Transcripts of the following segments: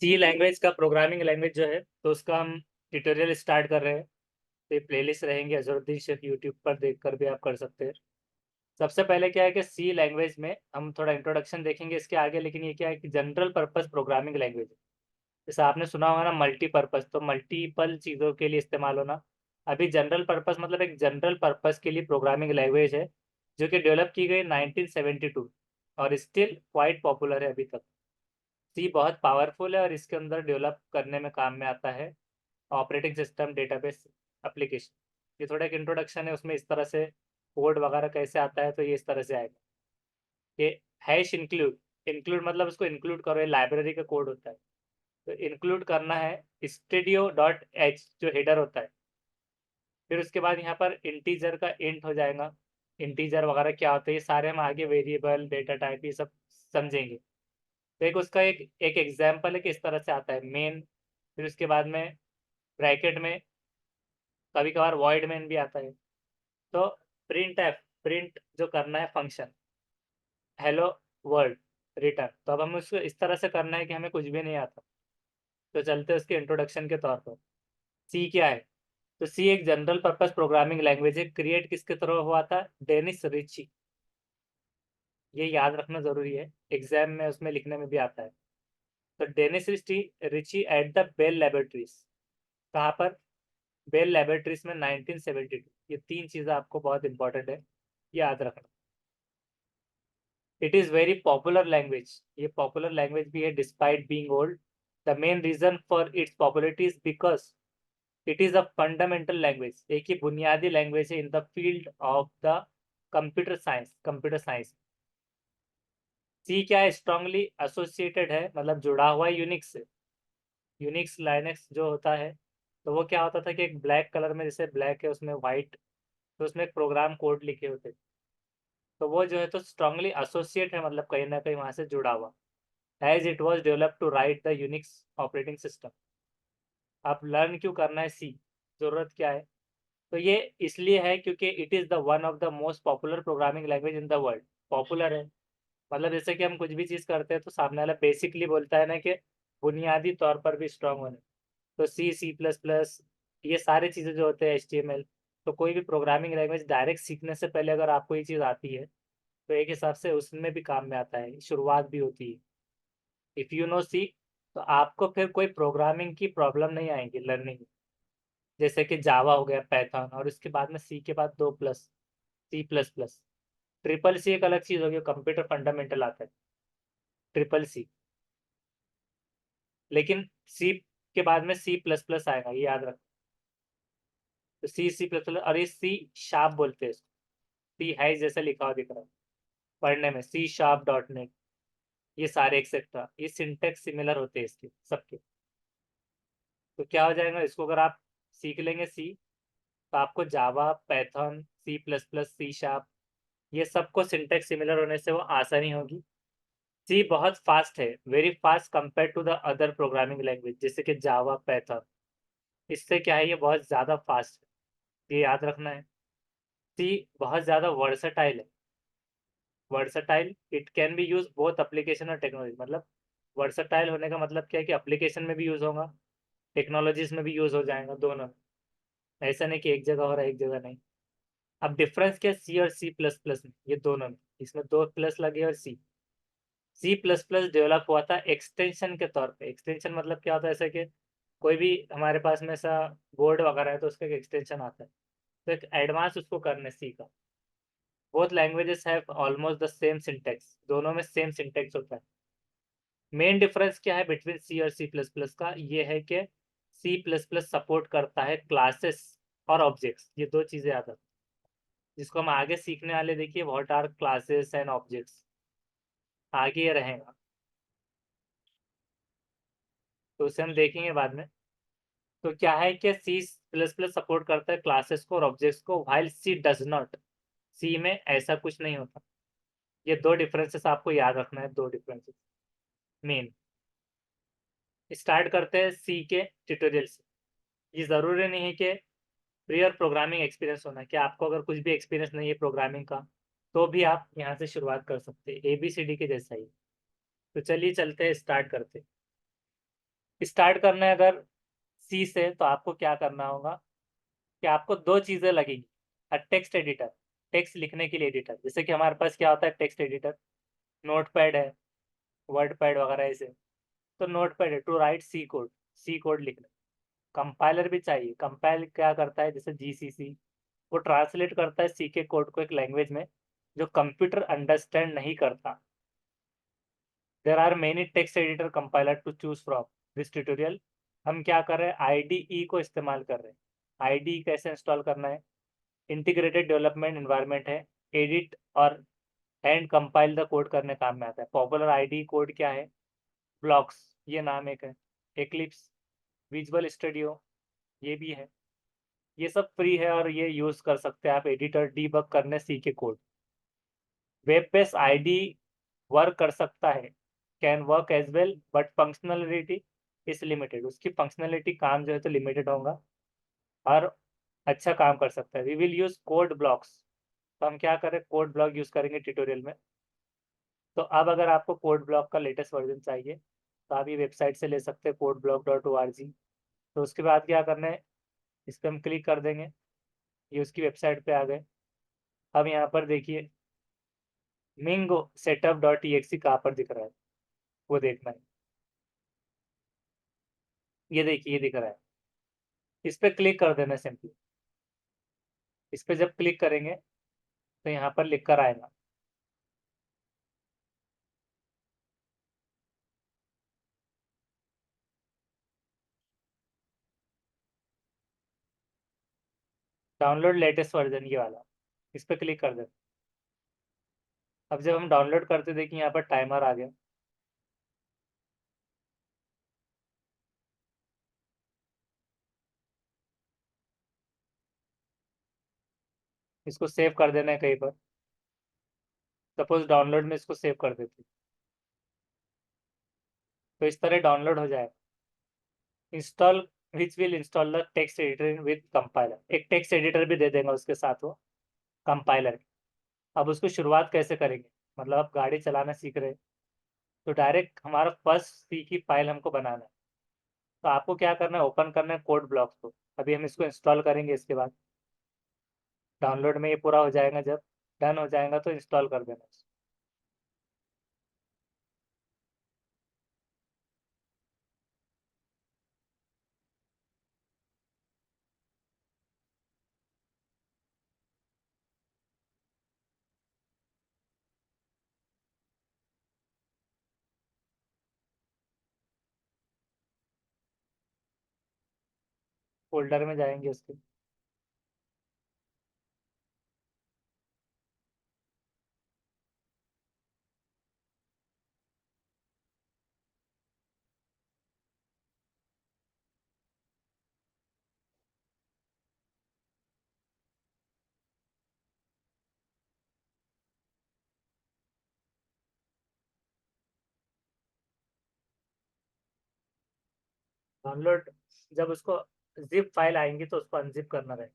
सी language का programming language जो है तो उसका हम ट्यूटोरियल स्टार्ट कर रहे हैं। तो ये प्लेलिस्ट रहेंगे अजहरुद्दीन शेख यूट्यूब पर देखकर भी आप कर सकते हैं। सबसे पहले क्या है कि सी लैंग्वेज में हम थोड़ा इंट्रोडक्शन देखेंगे इसके आगे, लेकिन ये क्या है कि जनरल पर्पस प्रोग्रामिंग लैंग्वेज है। जैसे आपने सुना होगा ना मल्टीपर्पस, तो मल्टीपल चीज़ों के लिए इस्तेमाल होना। अभी जनरल पर्पस मतलब एक जनरल पर्पस के लिए प्रोग्रामिंग लैंग्वेज है जो कि डेवलप की गई 1972 और स्टिल क्वाइट पॉपुलर है अभी तक। सी बहुत पावरफुल है और इसके अंदर डेवलप करने में काम में आता है ऑपरेटिंग सिस्टम, डेटाबेस, एप्लीकेशन। ये थोड़ा एक इंट्रोडक्शन है, उसमें इस तरह से कोड वगैरह कैसे आता है तो ये इस तरह से आएगा कि हैश इंक्लूड। इंक्लूड मतलब उसको इंक्लूड करो, ये लाइब्रेरी का कोड होता है। तो इंक्लूड करना है स्टूडियो डॉट एच जो हेडर होता है। फिर उसके बाद यहाँ पर इंटीजर का इंट हो जाएगा। इंटीजर वगैरह क्या होता है ये सारे हम आगे वेरिएबल, डेटा टाइप ये सब समझेंगे। तो एक उसका एक एक एग्जाम्पल है कि इस तरह से आता है मेन। फिर उसके बाद में ब्रैकेट में कभी कभार वॉइड मेन भी आता है। तो प्रिंट एफ, प्रिंट जो करना है फंक्शन हेलो वर्ल्ड रिटर्न। तो अब हमें उसको इस तरह से करना है कि हमें कुछ भी नहीं आता। तो चलते हैं उसके इंट्रोडक्शन के तौर पर। सी क्या है? तो सी एक जनरल पर्पस प्रोग्रामिंग लैंग्वेज है। क्रिएट किसके तरह हुआ था? Dennis Ritchie. ये याद रखना जरूरी है, एग्जाम में उसमें लिखने में भी आता है। तो Dennis Ritchie Ritchie at the Bell Laboratories. कहाँ पर? बेल लेबोरेटरीज में 1972। ये तीन चीज़ें आपको बहुत इंपॉर्टेंट है, याद रखना। It is very popular language. ये पॉपुलर लैंग्वेज भी है despite being old. The main reason for its popularity is because it is a fundamental language. एक ही बुनियादी लैंग्वेज है in the field of the computer science. Computer science C क्या है? Strongly associated है, मतलब जुड़ा हुआ है यूनिक्स से। यूनिक्स लाइनक्स जो होता है, तो वो क्या होता था कि एक ब्लैक कलर में, जैसे ब्लैक है उसमें वाइट, तो उसमें एक प्रोग्राम कोड लिखे होते। तो वो जो है तो स्ट्रांगली एसोसिएट है, मतलब कहीं ना कहीं वहां से जुड़ा हुआ। As it was develop to write the Unix operating system. आप लर्न क्यों करना है सी? जरूरत क्या है? तो ये इसलिए है क्योंकि it is the one of the most popular programming language in the world. Popular है मतलब जैसे कि हम कुछ भी चीज़ करते हैं तो सामने वाला बेसिकली बोलता है ना कि बुनियादी तौर पर भी स्ट्रांग होने। तो सी, सी प्लस प्लस, ये सारी चीज़ें जो होते हैं HTML। तो कोई भी प्रोग्रामिंग लैंग्वेज डायरेक्ट सीखने से पहले अगर आपको ये चीज़ आती है तो एक हिसाब से उसमें भी काम में आता है, शुरुआत भी होती है। इफ़ यू नो सी, तो आपको फिर कोई प्रोग्रामिंग की प्रॉब्लम नहीं आएगी लर्निंग में। जैसे कि जावा हो गया, पैथन, और उसके बाद में सी के बाद दो plus, C plus plus. Triple C एक अलग चीज़ होगी, कंप्यूटर फंडामेंटल आता है ट्रिपल सी। लेकिन सी के बाद में सी प्लस प्लस आएगा, ये याद रखो। तो सी, सी प्लस प्लस, और ये सी शार्प बोलते हैं इसको। सी है जैसा लिखा हुआ दिख रहा है पढ़ने में, सी शार्प डॉट नेट, ये सारे एक्सेट्रा, ये सिंटेक्स सिमिलर होते हैं इसके सबके। तो क्या हो जाएगा, इसको अगर आप सीख लेंगे सी, तो आपको Java, Python, C plus plus, C sharp, ये सबको सिंटेक्स सिमिलर होने से वो आसानी होगी। सी बहुत फास्ट है, very fast compare to the other programming language जैसे कि जावा, पैथन। इससे क्या है, ये बहुत ज़्यादा फास्ट है, ये याद रखना है। सी बहुत ज़्यादा वर्सटाइल है। Versatile, it can be use both application और टेक्नोलॉजी। मतलब वर्सटाइल होने का मतलब क्या है कि एप्लीकेशन में भी यूज़ होगा, टेक्नोलॉजीज में भी यूज़ हो जाएगा, दोनों में। ऐसा नहीं कि एक जगह हो रहा है एक जगह नहीं। अब डिफरेंस क्या है सी और सी प्लस प्लस में? ये दोनों में, इसमें दो प्लस लगे और सी। सी प्लस प्लस डेवलप हुआ था एक्सटेंशन के तौर पे। एक्सटेंशन मतलब क्या होता है, ऐसे कि कोई भी हमारे पास में ऐसा बोर्ड वगैरह है तो उसका एक एक्सटेंशन आता है, तो एक एडवांस उसको करने सी का। Both languages have almost the same syntax, दोनों में सेम सिंटेक्स होता है। मेन डिफरेंस क्या है बिटवीन सी और सी प्लस प्लस का? ये है कि सी प्लस प्लस सपोर्ट करता है क्लासेस और ऑब्जेक्ट्स, ये दो चीज़ें आता है जिसको हम आगे सीखने वाले। देखिए what are classes and objects, आगे ये रहेगा, तो उसे हम देखेंगे बाद में। तो क्या है कि सी प्लस प्लस सपोर्ट करता है क्लासेस को और ऑब्जेक्ट्स को, वाइल सी डज नॉट। सी में ऐसा कुछ नहीं होता। ये दो डिफरेंसेस आपको याद रखना है, दो डिफरेंसेस मेन। स्टार्ट करते हैं सी के ट्यूटोरियल से। ये ज़रूरी नहीं है कि प्रियर प्रोग्रामिंग एक्सपीरियंस होना, कि आपको अगर कुछ भी एक्सपीरियंस नहीं है प्रोग्रामिंग का तो भी आप यहाँ से शुरुआत कर सकते हैं, ABCD के जैसा ही। तो चलिए चलते हैं, स्टार्ट करते हैं। स्टार्ट करना है अगर सी से, तो आपको क्या करना होगा कि आपको दो चीज़ें लगेंगी। टेक्स्ट एडिटर, टेक्स्ट लिखने के लिए एडिटर, जैसे कि हमारे पास क्या होता है टेक्स्ट एडिटर, नोटपैड है, वर्ड पैड वगैरह ऐसे। तो नोटपैड है to write C code, C code लिखना। कंपाइलर भी चाहिए, कंपाइल क्या करता है जैसे जीसीसी, वो ट्रांसलेट करता है सी के कोड को एक लैंग्वेज में जो कंप्यूटर अंडरस्टैंड नहीं करता। There are many text editor compiler to choose from. This tutorial हम क्या कर रहे हैं, आईडीई को इस्तेमाल कर रहे हैं। आईडीई कैसे इंस्टॉल करना है, इंटीग्रेटेड डेवलपमेंट एनवायरनमेंट है, एडिट और एंड कंपाइल द कोड करने काम में आता है। पॉपुलर आईडी कोड क्या है, ब्लॉक्स, ये नाम एक है, एक्लिप्स, विजुअल स्टूडियो, ये भी है। ये सब फ्री है और ये यूज कर सकते हैं आप एडिटर डीबग करने सी के code. Web based IDE work कर सकता है, can work as well, but functionality is limited. उसकी फंक्शनलिटी काम जो है तो लिमिटेड होगा, और अच्छा काम कर सकता है। We will use code blocks, तो हम क्या करें कोड ब्लॉक यूज करेंगे ट्यूटोरियल में। तो अब अगर आपको कोड ब्लॉक का लेटेस्ट वर्जन चाहिए तो आप ये वेबसाइट से ले सकते हैं codeblog.org। तो उसके बाद क्या करना है, इस पर हम क्लिक कर देंगे, ये उसकी वेबसाइट पे आ गए। अब यहाँ पर देखिए मिंगो सेटअप डॉट ई एक्स कहाँ पर दिख रहा है, वो देखना है। ये देखिए ये दिख रहा है, इस पर क्लिक कर देना सिंपली। इस पर जब क्लिक करेंगे तो यहाँ पर लिख कर आएगा। डाउनलोड लेटेस्ट वर्जन, ये वाला, इस पर क्लिक कर देना। अब जब हम डाउनलोड करते देखिए यहाँ पर टाइमर आ गया। इसको सेव कर देना है कहीं पर, सपोज डाउनलोड में इसको सेव कर देते, तो इस तरह डाउनलोड हो जाएगा। Install, which will install the text editor with compiler, एक टेक्स्ट एडिटर भी दे देंगे उसके साथ वो कंपाइलर। अब उसको शुरुआत कैसे करेंगे, मतलब आप गाड़ी चलाना सीख रहे हैं तो डायरेक्ट हमारा फर्स्ट सी की फाइल हमको बनाना है। तो आपको क्या करना है, ओपन करना है कोड ब्लॉक्स को। अभी हम इसको इंस्टॉल करेंगे, इसके बाद डाउनलोड में ये पूरा हो जाएगा, जब डन हो जाएगा तो इंस्टॉल कर देना। फोल्डर में जाएंगे उसके, डाउनलोड, जब उसको जिप फाइल आएंगी तो उसको अनजिप करना रहेगा।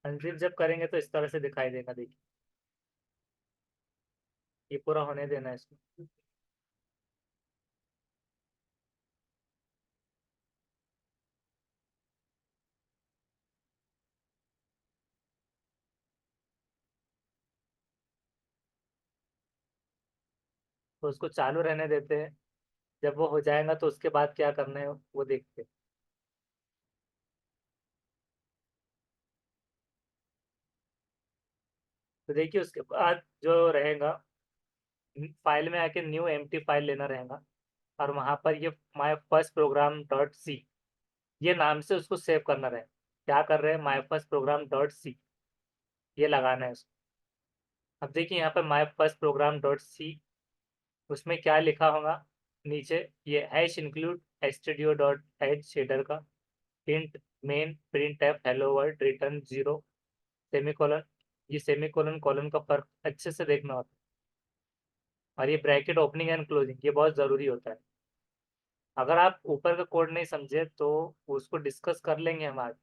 अनजिप जब करेंगे तो इस तरह से दिखाई देगा, देखिए ये पूरा होने देना है इसको। तो उसको चालू रहने देते हैं, जब वो हो जाएगा तो उसके बाद क्या करना है वो देखते हैं। तो देखिए उसके बाद जो रहेगा, फाइल में आके न्यू एम्प्टी फाइल लेना रहेगा, और वहां पर ये my first program dot C, ये नाम से उसको सेव करना रहेगा। क्या कर रहे हैं, my first program dot C, ये लगाना है उसको। अब देखिए यहाँ पर my first program dot C, उसमें क्या लिखा होगा नीचे, ये hash include studio dot h शेडर का int main print f hello world return zero semicolon. ये सेमीकोलन कॉलन का फर्क अच्छे से देखना होता है, और ये ब्रैकेट ओपनिंग एंड क्लोजिंग ये बहुत ज़रूरी होता है। अगर आप ऊपर का कोड नहीं समझे तो उसको डिस्कस कर लेंगे हम आज।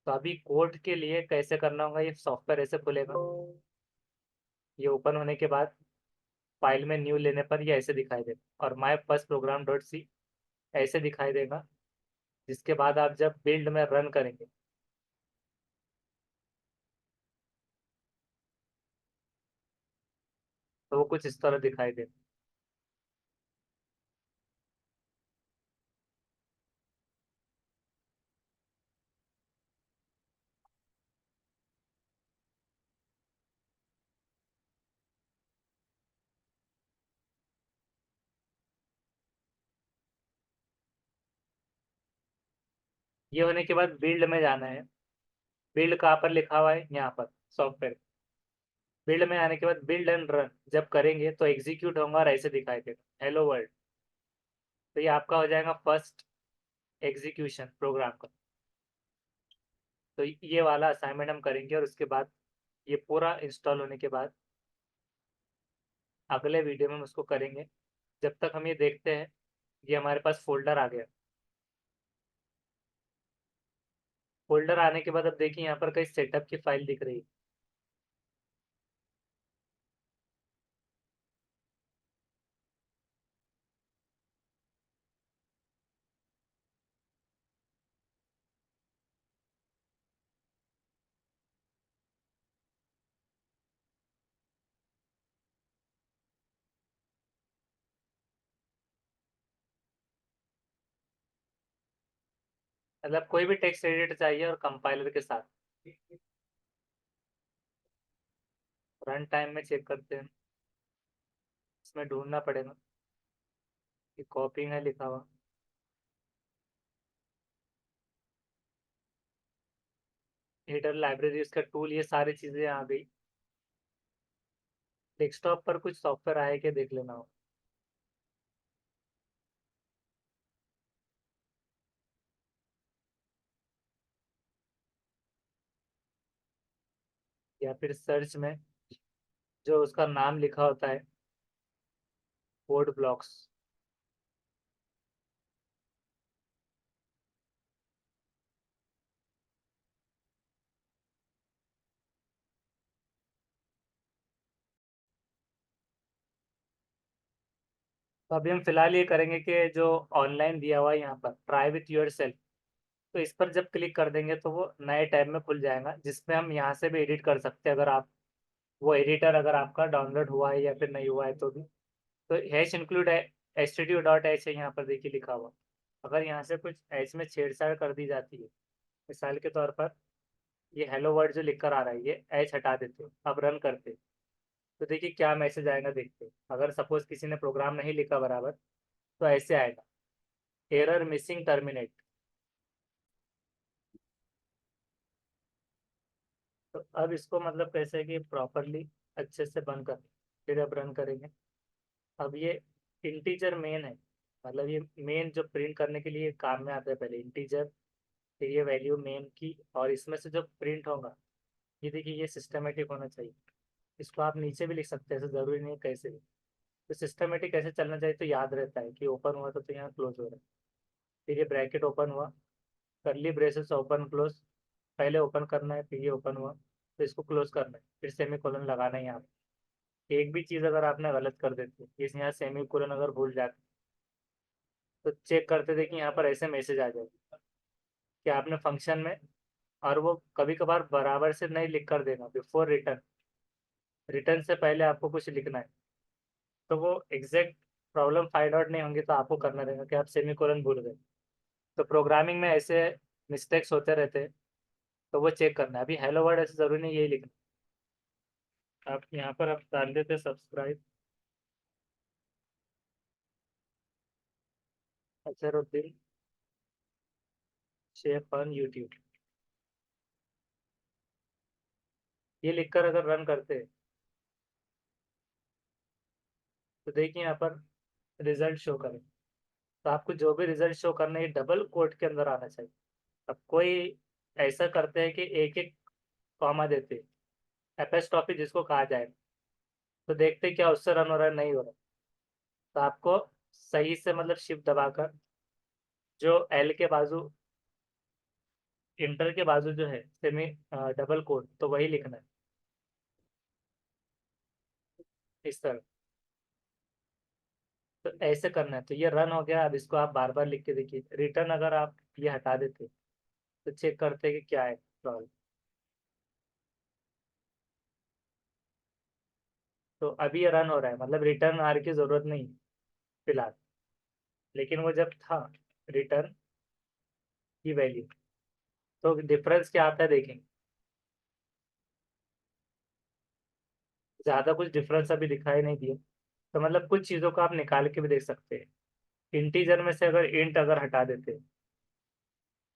तो अभी कोड के लिए कैसे करना होगा, ये सॉफ्टवेयर ऐसे खुलेगा। ये ओपन होने के बाद फाइल में न्यू लेने पर ये ऐसे दिखाई देगा और my first program dot C ऐसे दिखाई देगा। जिसके बाद आप जब बिल्ड में रन करेंगे तो वो कुछ इस तरह दिखाई देगा। ये होने के बाद बिल्ड में जाना है। बिल्ड कहाँ पर लिखा हुआ है, यहाँ पर सॉफ्टवेयर। बिल्ड में आने के बाद बिल्ड एंड रन जब करेंगे तो एग्जीक्यूट होगा और ऐसे दिखाई देगा हेलो वर्ल्ड। तो ये आपका हो जाएगा फर्स्ट एग्जीक्यूशन प्रोग्राम का। तो ये वाला असाइनमेंट हम करेंगे और उसके बाद ये पूरा इंस्टॉल होने के बाद अगले वीडियो में हम उसको करेंगे। जब तक हम ये देखते हैं, ये हमारे पास फोल्डर आ गया। फोल्डर आने के बाद अब देखिए यहाँ पर कहीं सेटअप की फाइल दिख रही है। मतलब कोई भी टेक्स्ट एडिटर चाहिए और कंपाइलर के साथ। रन टाइम में चेक करते हैं, इसमें ढूंढना पड़ेगा कि कॉपी है लिखा हुआ। एडिटर लाइब्रेरी उसका टूल ये सारी चीजें आ गई। डेस्कटॉप पर कुछ सॉफ्टवेयर आए क्या देख लेना हो। या फिर सर्च में जो उसका नाम लिखा होता है कोड ब्लॉक्स। तो अभी हम फिलहाल ये करेंगे कि जो ऑनलाइन दिया हुआ है यहाँ पर ट्राई विथ योर सेल्फ, तो इस पर जब क्लिक कर देंगे तो वो नए टैब में खुल जाएगा जिसमें हम यहाँ से भी एडिट कर सकते हैं। अगर आप वो एडिटर अगर आपका डाउनलोड हुआ है या फिर नहीं हुआ है तो भी। तो हैश इंक्लूड है stdio.h है यहाँ पर देखिए लिखा हुआ। अगर यहाँ से कुछ एच में छेड़छाड़ कर दी जाती है, मिसाल के तौर पर ये हेलो वर्ड जो लिख कर आ रहा है ये एच हटा देते, अब रन करते, तो देखिए क्या मैसेज आएगा देखते। अगर सपोज किसी ने प्रोग्राम नहीं लिखा बराबर तो ऐसे आएगा एरर मिसिंग टर्मिनेट। तो अब इसको मतलब कैसे है कि प्रॉपरली अच्छे से बंद कर, फिर अब रन करेंगे। अब ये इंटीजर मेन है, मतलब ये मेन जो प्रिंट करने के लिए काम में आता है, पहले इंटीजर फिर ये वैल्यू मेन की, और इसमें से जो प्रिंट होगा ये देखिए ये सिस्टमेटिक होना चाहिए। इसको आप नीचे भी लिख सकते हैं, ऐसा जरूरी नहीं है कैसे भी। तो सिस्टमेटिक कैसे चलना चाहिए तो याद रहता है कि ओपन हुआ तो यहाँ क्लोज हो रहा है। फिर ये ब्रैकेट ओपन हुआ, करली ब्रेसेस ओपन क्लोज, पहले ओपन करना है फिर ये ओपन हुआ तो इसको क्लोज करना है, फिर सेमी कोलन लगाना है यहाँ पे। एक भी चीज़ अगर आपने गलत कर देती है, इस यहाँ सेमी कोलन अगर भूल जाते तो चेक करते थे कि यहाँ पर ऐसे मैसेज आ जाए कि आपने फंक्शन में, और वो कभी कभार बराबर से नहीं लिख कर देगा बिफोर रिटर्न, रिटर्न से पहले आपको कुछ लिखना है। तो वो एग्जैक्ट प्रॉब्लम फाइंड आउट नहीं होंगी तो आपको करना रहेगा कि आप सेमी कोलन भूल गए। तो प्रोग्रामिंग में ऐसे मिस्टेक्स होते रहते हैं, तो वो चेक करना है। अभी हेलो वर्ड ऐसे जरूरी नहीं यही लिखना। आप यहाँ पर आप डाल देते subscribe Azharuddin Sheikh on YouTube, ये लिखकर अगर रन करते हैं तो देखिए यहाँ पर रिजल्ट शो करें। तो आपको जो भी रिजल्ट शो करना है डबल कोट के अंदर आना चाहिए। अब कोई ऐसा करते हैं कि एक एक कॉमा देते, एपेस्ट्रॉफी जिसको कहा जाए, तो देखते क्या उससे रन हो रहा है नहीं हो रहा। तो आपको सही से मतलब शिफ्ट दबाकर जो एल के बाजू, इंटर के बाजू जो है सेमी डबल कोट, तो वही लिखना है इस तरह। तो ऐसे करना है। तो ये रन हो गया। अब इसको आप बार बार लिख के देखिए। रिटर्न अगर आप ये हटा देते तो चेक करते कि क्या है प्रॉब्लम। तो अभी ये रन हो रहा है, मतलब रिटर्न आर की जरूरत नहीं है फिलहाल। लेकिन वो जब था रिटर्न की वैल्यू, तो डिफरेंस क्या आता है देखेंगे। ज्यादा कुछ डिफरेंस अभी दिखाई नहीं दिया। तो मतलब कुछ चीजों को आप निकाल के भी देख सकते हैं। इंटीजर में से अगर इंट अगर हटा देते,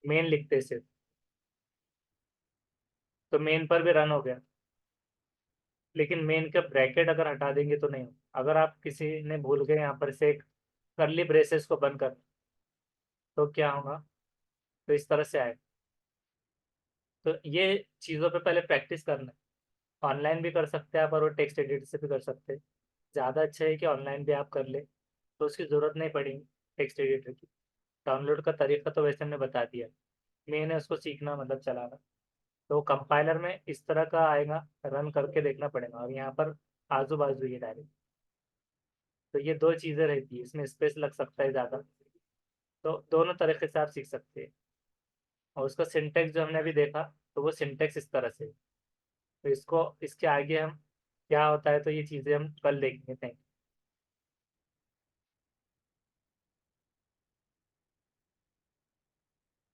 मेन लिखते सिर्फ, तो मेन पर भी रन हो गया। लेकिन मेन का ब्रैकेट अगर हटा देंगे तो नहीं होगा। अगर आप किसी ने भूल गए यहाँ पर से एक करली ब्रेसेस को बंद कर, तो क्या होगा, तो इस तरह से आएगा। तो ये चीज़ों पे पहले प्रैक्टिस करना है। ऑनलाइन भी कर सकते हैं आप, और वो टेक्स्ट एडिटर से भी कर सकते हैं। ज़्यादा अच्छा है कि ऑनलाइन भी आप कर ले, तो उसकी ज़रूरत नहीं पड़ेगी टेक्स्ट एडिटर की। डाउनलोड का तरीका तो वैसे हमने बता दिया, मेन है उसको सीखना, मतलब चलाना। तो कंपाइलर में इस तरह का आएगा, रन करके देखना पड़ेगा। और यहाँ पर आजू बाजू ये डायरेक्ट, तो ये दो चीज़ें रहती है, इसमें स्पेस लग सकता है ज़्यादा। तो दोनों तरीके से आप सीख सकते हैं। और उसका सिंटेक्स जो हमने अभी देखा, तो वो सिंटेक्स इस तरह से। तो इसको इसके आगे हम क्या होता है, तो ये चीज़ें हम कल देखेंगे। Thank you.